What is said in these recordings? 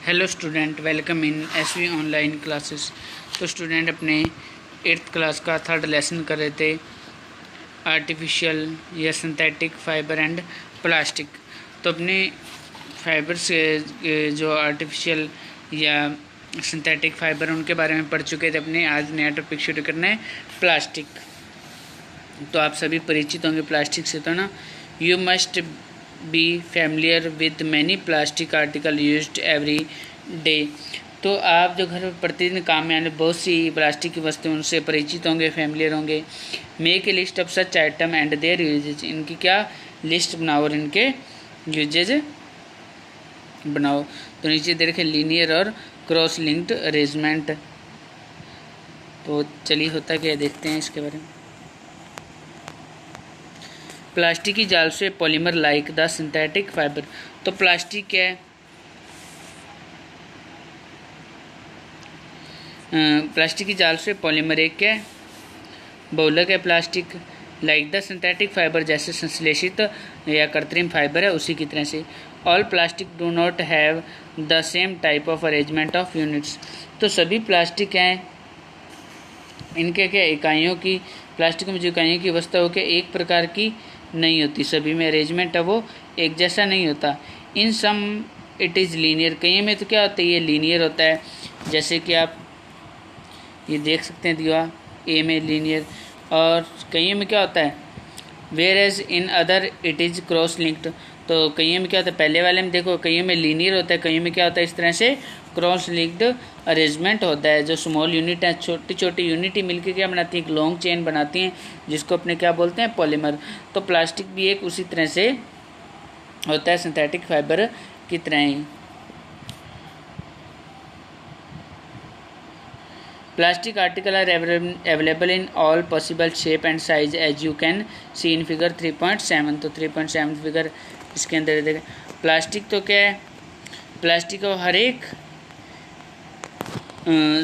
Hello student, welcome in SV online classes. तो student अपने 8th class का 3rd lesson कर रहे थे आर्टिफिशियल या सिंथेटिक फाइबर एंड प्लास्टिक। तो अपने फाइबर से जो आर्टिफिशियल या सिंथेटिक फाइबर उनके बारे में पढ़ चुके थे। अपने आज नया टॉपिक शुरू करना है प्लास्टिक। तो आप सभी परिचित होंगे प्लास्टिक से, तो ना you must be familiar with many plastic article used every day. तो आप जो घर में प्रतिदिन काम में आने बहुत सी प्लास्टिक की वस्तुएं उनसे परिचित होंगे, फैमिलियर होंगे। Make a list of such item and their usages. इनकी क्या लिस्ट बनाओ और इनके यूजेज बनाओ। तो नीचे दे रखे लीनियर और क्रॉस लिंक्ड अरेंजमेंट। तो चलिए होता क्या देखते हैं इसके बारे में। प्लास्टिक की जाल से polymer like the synthetic fibre. तो प्लास्टिक क्या है? प्लास्टिक की जाल से पॉलीमर एक क्या है? बहुलक है plastic. Like the synthetic fibre, जैसे संश्लेषित या कृत्रिम फाइबर है उसी की तरह से। All plastic do not have the same type of arrangement of units. तो सभी प्लास्टिक हैं, इनके क्या इकाइयों की, प्लास्टिक में जो इकाइयों की अवस्था हो क्या एक प्रकार की नहीं होती। सभी में अरेंजमेंट है वो एक जैसा नहीं होता। इन सम इट इज़ लीनियर। कई में तो क्या होता है, ये लीनियर होता है। जैसे कि आप ये देख सकते हैं दिया ए में लीनियर, और कई में क्या होता है whereas in other it is cross linked. तो कई में क्या होता है, पहले वाले में देखो कई में लीनियर होता है, कई में क्या होता है इस तरह से क्रॉस लिंक्ड अरेंजमेंट होता है। जो स्मॉल यूनिट है, छोटी छोटी यूनिट ही मिलकर क्या बनाती है, एक लॉन्ग चेन बनाती हैं, जिसको अपने क्या बोलते हैं, पॉलीमर। तो प्लास्टिक भी एक उसी तरह से होता है, सिंथेटिक फाइबर की तरह ही। Plastic articles are available in all possible shape and size as you can see in figure 3.7। तो 3.7 फिगर इसके अंदर देखें। प्लास्टिक तो क्या है, प्लास्टिक को हर एक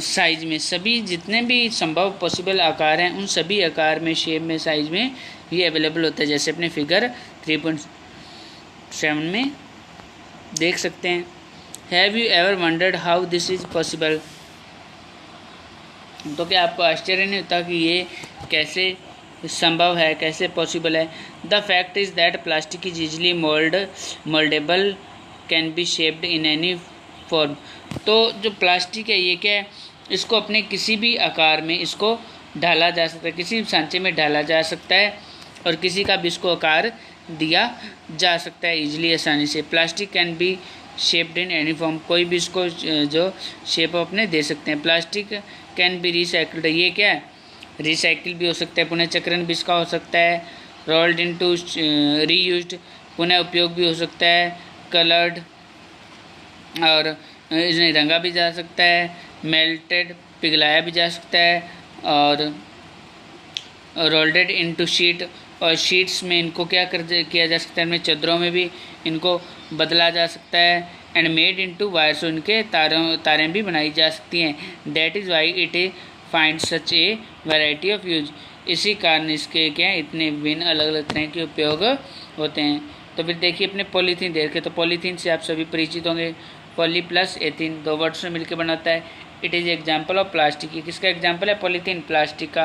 साइज में, सभी जितने भी संभव पॉसिबल आकार हैं उन सभी आकार में, शेप में, साइज में ये अवेलेबल होता है। जैसे अपने फिगर 3.7 में देख सकते हैं। Have you ever wondered how this is possible. तो क्या आपको आश्चर्य नहीं होता कि ये कैसे संभव है, कैसे पॉसिबल है। The fact is that plastic is easily mouldable, can be shaped in any form. तो जो प्लास्टिक है ये क्या है, इसको अपने किसी भी आकार में इसको ढाला जा सकता है, किसी भी सांचे में ढाला जा सकता है, और किसी का भी इसको आकार दिया जा सकता है इजीली, आसानी से। Plastic can be shaped in any form, कोई भी इसको जो शेप अपने दे सकते हैं। प्लास्टिक कैन बी रिसाइकल्ड, ये क्या है, रिसाइकिल भी हो सकता है, पुनः चक्रण भी इसका हो सकता है। रोल्ड इनटू रीयूज्ड, पुनः उपयोग भी हो सकता है। कलर्ड, और इन्हें रंगा भी जा सकता है। मेल्टेड, पिघलाया भी जा सकता है। और रोल्डेड इनटू शीट, और शीट्स में इनको क्या किया जा सकता है, इनमें चादरों में भी इनको बदला जा सकता है। एंड मेड इनटू वायर्स, इनके तारें भी बनाई जा सकती हैं। That is why it find such A variety of use. इसी कारण इसके क्या इतने विभिन्न अलग अलग तरह के उपयोग होते हैं। तो फिर देखिए अपने पॉलीथीन देखे, तो पॉलीथीन से आप सभी परिचित होंगे। पॉली प्लस एथीन, दो वर्ड से मिलकर बनाता है। It is example of plastic. ये किसका एग्जाम्पल है, पॉलीथीन, प्लास्टिक का।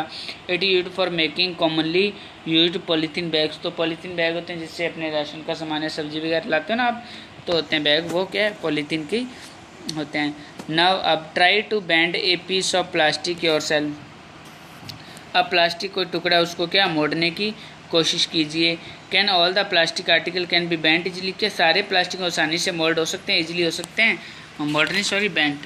It is used for making commonly used polythene bags. तो पॉलीथीन बैग होते हैं जिससे अपने राशन का सामान है, सब्जी वगैरह लाते हो ना आप, तो होते हैं बैग, वो क्या है, पॉलीथीन के होते हैं। नाउ अब try to bend a piece of plastic yourself. अब प्लास्टिक को टुकड़ा उसको क्या मोड़ने की कोशिश कीजिए। Can all the plastic article can be bend easily. क्या सारे प्लास्टिक आसानी से मोल्ड हो सकते हैं, इजीली हो सकते हैं, मोल्डनी सॉरी बैंड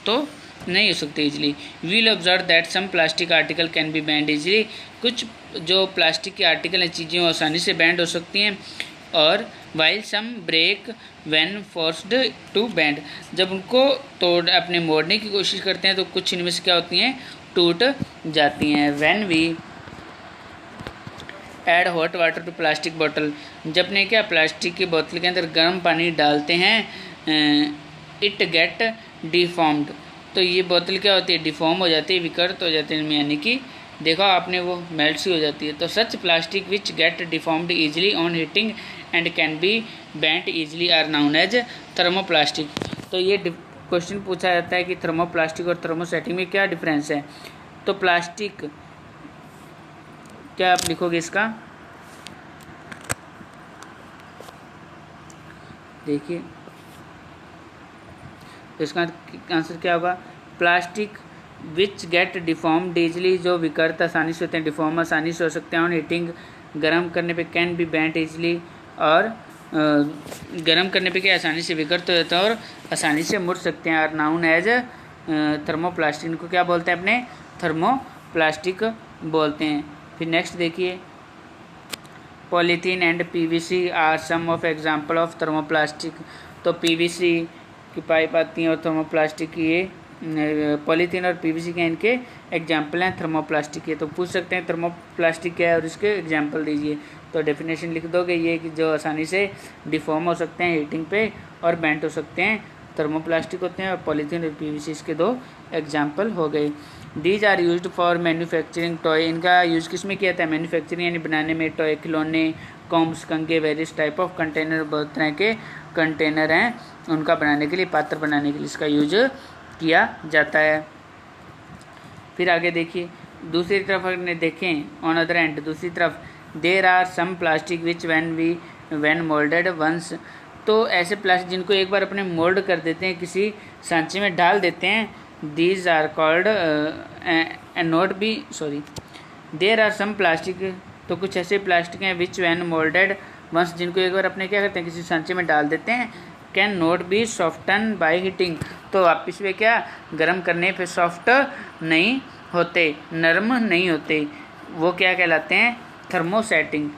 तो नहीं हो सकते easily. We'll observe that some plastic article can be bend easily. कुछ जो प्लास्टिक के आर्टिकल हैं, चीज़ें आसानी से बैंड हो सकती हैं, और while some break when forced to bend, जब उनको तोड़ अपने मोड़ने की कोशिश करते हैं तो कुछ इनमें से क्या होती हैं, टूट जाती हैं। When we add hot water to plastic bottle, जब अपने क्या प्लास्टिक की बोतल के अंदर गर्म पानी डालते हैं, इट गेट डिफॉर्म्ड। तो ये बोतल क्या होती है, डिफॉर्म हो जाती है, विकृत हो जाती है, यानी कि देखो आपने वो मेल्ट सी हो जाती है। तो such plastic which get deformed easily on heating and can be bent easily are known as thermoplastic. तो ये क्वेश्चन पूछा जाता है कि थर्मोप्लास्टिक और थर्मोसेटिंग में क्या डिफरेंस है, तो प्लास्टिक क्या आप लिखोगे इसका, देखिए तो इसका आंसर क्या होगा, plastic which get deformed easily, जो विकृत आसानी से होते हैं, डिफॉर्म आसानी से हो सकते हैं, ऑन हीटिंग गर्म करने पे, कैन बी बेंट इजली, और गर्म करने पे क्या आसानी से विकृत हो जाता है और आसानी से मुड़ सकते हैं, और नाउन एज थर्मोप्लास्टिक, इनको क्या बोलते हैं अपने, थर्मोप्लास्टिक बोलते हैं। फिर नेक्स्ट देखिए, polythene and PVC are some of example of thermoplastic, तो पीवीसी की पाइप आती हैं और थर्मोप्लास्टिक की ये पॉलीथीन और पीवीसी के इनके एग्जाम्पल हैं थर्मोप्लास्टिक के। तो पूछ सकते हैं थर्मोप्लास्टिक क्या है और इसके एग्जाम्पल दीजिए, तो डेफिनेशन लिख दोगे ये कि जो आसानी से डिफॉर्म हो सकते हैं हीटिंग पे और बेंट हो सकते हैं, थर्मोप्लास्टिक होते हैं, और पॉलीथीन और पीवीसी इसके दो एग्जाम्पल हो गए। These are used for manufacturing toy, इनका यूज़ किस में किया था, मैन्युफैक्चरिंग यानी बनाने में, टॉय खिलौने, कॉम्स, कंगे, वेरियस टाइप ऑफ कंटेनर, बहुत तरह के कंटेनर हैं उनका बनाने के लिए, पात्र बनाने के लिए इसका यूज किया जाता है। फिर आगे देखिए, दूसरी तरफ अगर देखें, ऑन अदर एंड दूसरी तरफ, there are some plastic which when moulded once, तो ऐसे प्लास्टिक जिनको एक बार अपने मोल्ड कर देते हैं, किसी सांचे में डाल देते हैं, these are called there are some plastic, तो कुछ ऐसे प्लास्टिक हैं विच व्हेन मोल्डेड वंस, जिनको एक बार अपने क्या करते हैं किसी सांचे में डाल देते हैं, can not be soften by heating, तो वापस वे क्या गर्म करने पे सॉफ्ट नहीं होते, नरम नहीं होते, वो क्या कहलाते हैं, थर्मोसेटिंग।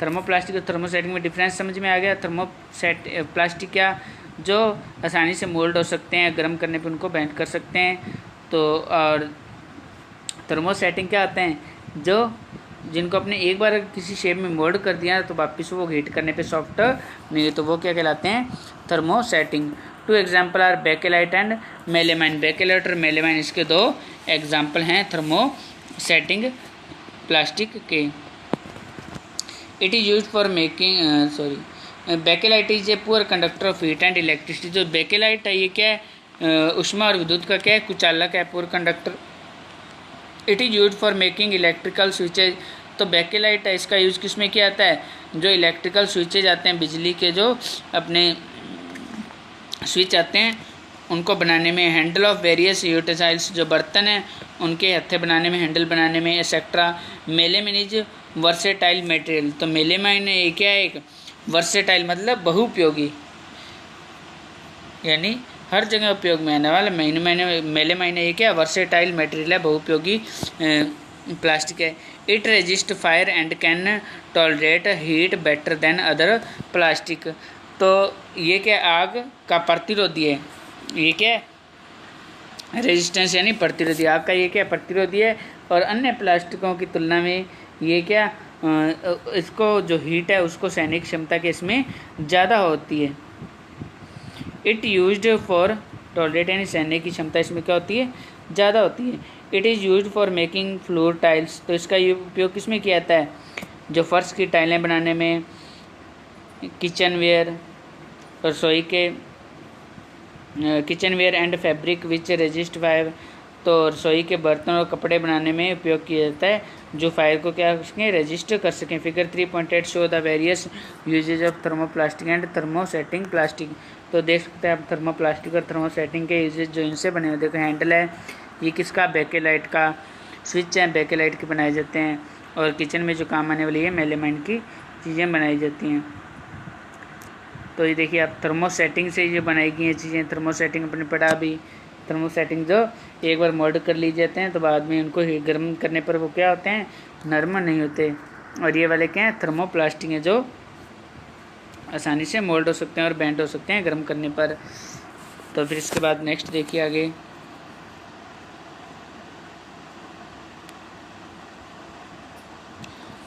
थर्मोप्लास्टिक और थर्मोसेटिंग में डिफरेंस समझ में आ गया। प्लास्टिक क्या, जो आसानी से मोल्ड हो सकते हैं, गर्म करने पे उनको बेंड कर सकते हैं, तो और थर्मोसेटिंग क्या आते हैं, जो जिनको अपने एक बार किसी शेप में मोल्ड कर दिया तो वापस वो हीट करने पे सॉफ्ट नहीं, तो वो क्या कहलाते हैं, thermosetting. Two example are Bakelite and melamine, Bakelite और मेलेमाइन इसके दो एग्जाम्पल हैं थर्मोसेटिंग प्लास्टिक के। It is use for making Bakelite is a poor conductor of heat and electricity, जो बेकेलाइट है ये क्या है, ऊष्मा और विद्युत का क्या है, कुचालक है, poor conductor. It is use for making electrical switches, तो बेकेलाइट है इसका यूज़ किस में किया जाता है, जो इलेक्ट्रिकल स्विचेज आते हैं, बिजली के जो अपने स्विच आते हैं उनको बनाने में, हैंडल ऑफ वेरियस यूटेंसिल्स, जो बर्तन हैं उनके हत्थे बनाने में, हैंडल बनाने में, etcetera. Melamine is versatile material, तो मेलेमाइन ये क्या है, एक वर्सेटाइल मतलब बहुउपयोगी, यानी हर जगह उपयोग में आने वाला। मेलेमाइन ये क्या वर्सेटाइल मटेरियल है, बहुउपयोगी प्लास्टिक है। It resist fire and can tolerate heat better than other plastic, तो ये क्या आग का प्रतिरोधी है, ये क्या रेजिस्टेंस यानी प्रतिरोधी, आग का ये क्या प्रतिरोधी है, और अन्य प्लास्टिकों की तुलना में ये क्या इसको जो हीट है उसको सहने की क्षमता के इसमें ज़्यादा होती है। इट यूज्ड फॉर टॉलरेट यानी सहने की क्षमता इसमें क्या होती है, ज़्यादा होती है। It is used for making floor tiles, तो इसका उपयोग किस में किया जाता है, जो फर्श की टाइलें बनाने में, किचन वेयर, रसोई के kitchenware and fabric which resist fire, तो रसोई के बर्तन और कपड़े बनाने में उपयोग किया जाता है जो फायर को क्या सकें, रेजिस्ट कर सकें। Figure 3.8 show the various usages of thermoplastic and thermosetting plastic, तो देख सकते हैं आप थर्मोप्लास्टिक और थर्मोसेटिंग के यूजेज जो इनसे बने हुए, देखो हैंडल है ये किसका, बेकेलाइट का, स्विच है बेकेलाइट के बनाए जाते हैं, और किचन में जो काम आने वाली है मेलेमाइन की चीज़ें बनाई जाती हैं। तो ये देखिए आप थर्मोसेटिंग से ये बनाई गई हैं चीज़ें, थर्मोसेटिंग अपने पढ़ा भी, थर्मोसेटिंग जो एक बार मोल्ड कर ली जाते हैं तो बाद में उनको गर्म करने पर वो क्या होते हैं, नरम नहीं होते, और ये वाले क्या हैं, थर्मोप्लास्टिक हैं जो आसानी से मोल्ड हो सकते हैं और बेंड हो सकते हैं गर्म करने पर। तो फिर इसके बाद नेक्स्ट देखिए आगे,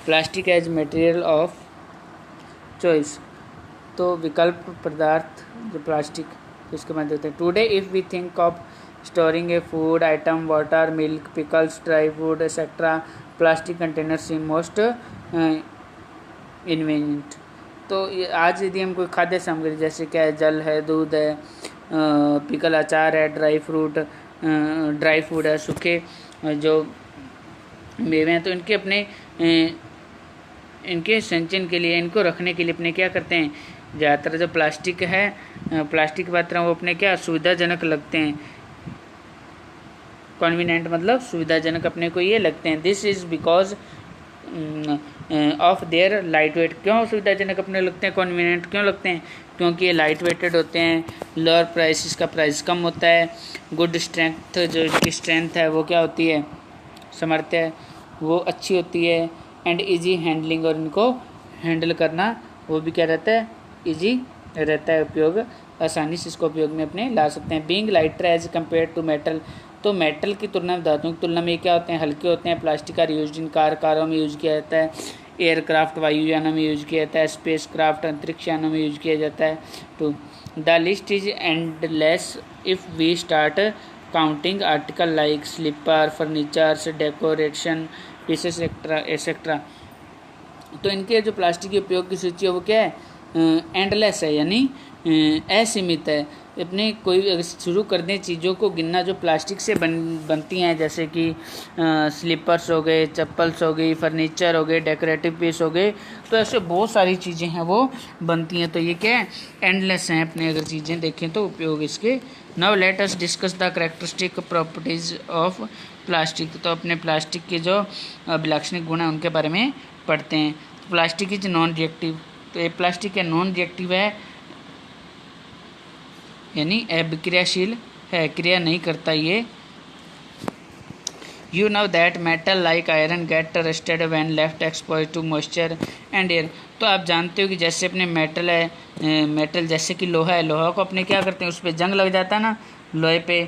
plastic as material of choice, तो विकल्प पदार्थ जो प्लास्टिक, तो इसके बाद देखते हैं। Today if we think of storing a food item, water, milk, pickles, dry food etcetera, plastic container seem most invent, तो आज यदि हम कोई खाद्य सामग्री जैसे क्या है, जल है, दूध है, पिकल अचार है, ड्राई फूड है, सूखे जो मेवे हैं, तो इनके अपने इनके संचयन के लिए, इनको रखने के लिए अपने क्या करते हैं, ज़्यादातर जो प्लास्टिक है, प्लास्टिक के पात्र वो अपने क्या सुविधाजनक लगते हैं। कन्वीनियंट मतलब सुविधाजनक अपने को ये लगते हैं। This is because of their light weight. क्यों सुविधाजनक अपने लगते हैं, कन्वीनियंट क्यों लगते हैं, क्योंकि ये लाइट वेटेड होते हैं। लोअर प्राइस, इसका प्राइस कम होता है। गुड स्ट्रेंथ, जो इसकी स्ट्रेंथ है वो क्या होती है, सामर्थ्य है वो अच्छी होती है। एंड इजी हैंडलिंग, और इनको हैंडल करना वो भी क्या रहता है, इजी रहता है, उपयोग आसानी से इसको उपयोग में अपने ला सकते हैं। Being lighter as compare to metal, तो मेटल की तुलना में, धातुओं की तुलना में क्या होते हैं, हल्के होते हैं। प्लास्टिक आर यूज्ड इन कारों में यूज किया जाता है। एयरक्राफ्ट वायुयानों में यूज किया जाता है। स्पेस क्राफ्ट अंतरिक्ष यानों में यूज किया जाता है। To the list is endless if we start counting article like slipper, furnitures, decoration pieces etcetera. तो इनके जो प्लास्टिक के उपयोग की सूची है वो क्या है, एंडलेस है, यानी असीमित है। अपने कोई अगर शुरू कर दें चीज़ों को गिनना जो प्लास्टिक से बनती हैं, जैसे कि स्लीपर्स हो गए, चप्पल्स हो गई, फर्नीचर हो गए, डेकोरेटिव पीस हो गए, तो ऐसे बहुत सारी चीज़ें हैं वो बनती हैं। तो ये क्या है, एंडलेस हैं अपने अगर चीज़ें देखें तो उपयोग इसके। Now let us discuss the characteristic properties of plastic. तो अपने प्लास्टिक के जो विलाक्षणिक गुण हैं उनके बारे में पढ़ते हैं। प्लास्टिक इज नॉन रिएक्टिव, तो ये प्लास्टिक है नॉन रिएक्टिव है, यानी अभिक्रियाशील है, क्रिया नहीं करता ये। You know that metal like iron get rusted when left expose to moisture and air. तो आप जानते हो कि जैसे अपने मेटल है, मेटल जैसे कि लोहा है, लोहा को अपने क्या करते हैं, उस पर जंग लग जाता है ना लोहे पे,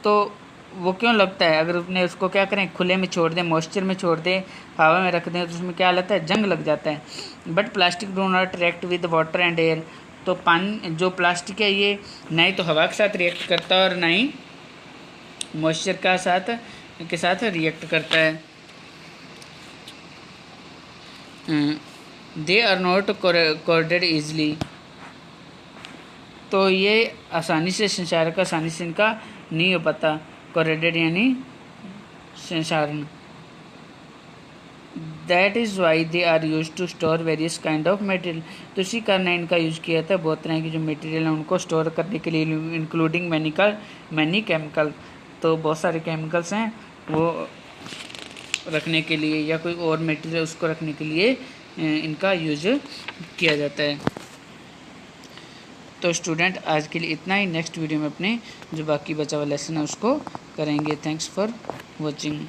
तो वो क्यों लगता है, अगर अपने उसको क्या करें, खुले में छोड़ दें, मॉइस्चर में छोड़ दें, हवा में रख दें, तो उसमें क्या लगता है, जंग लग जाता है। But plastic do not react with water and air. तो पानी, जो प्लास्टिक है ये ना ही तो हवा के साथ रिएक्ट करता है और ना ही मॉइस्चर के साथ रिएक्ट करता है। दे आर नॉट कोर्डेड ईजली, तो ये आसानी से संचारक आसानी से इनका नहीं हो पाता। कोरेडेड यानी संसारण। That is why they are use to store various kind of material. तो इसी कारण इनका यूज़ किया जाता है बहुत तरह की जो मटेरियल है उनको स्टोर करने के लिए, इंक्लूडिंग मैनी केमिकल। तो बहुत सारे केमिकल्स हैं वो रखने के लिए, या कोई और मटेरियल उसको रखने के लिए इनका यूज किया जाता है। तो स्टूडेंट आज के लिए इतना ही। नेक्स्ट वीडियो में अपने जो बाकी बचा हुआ लेसन है उसको करेंगे। Thanks for watching.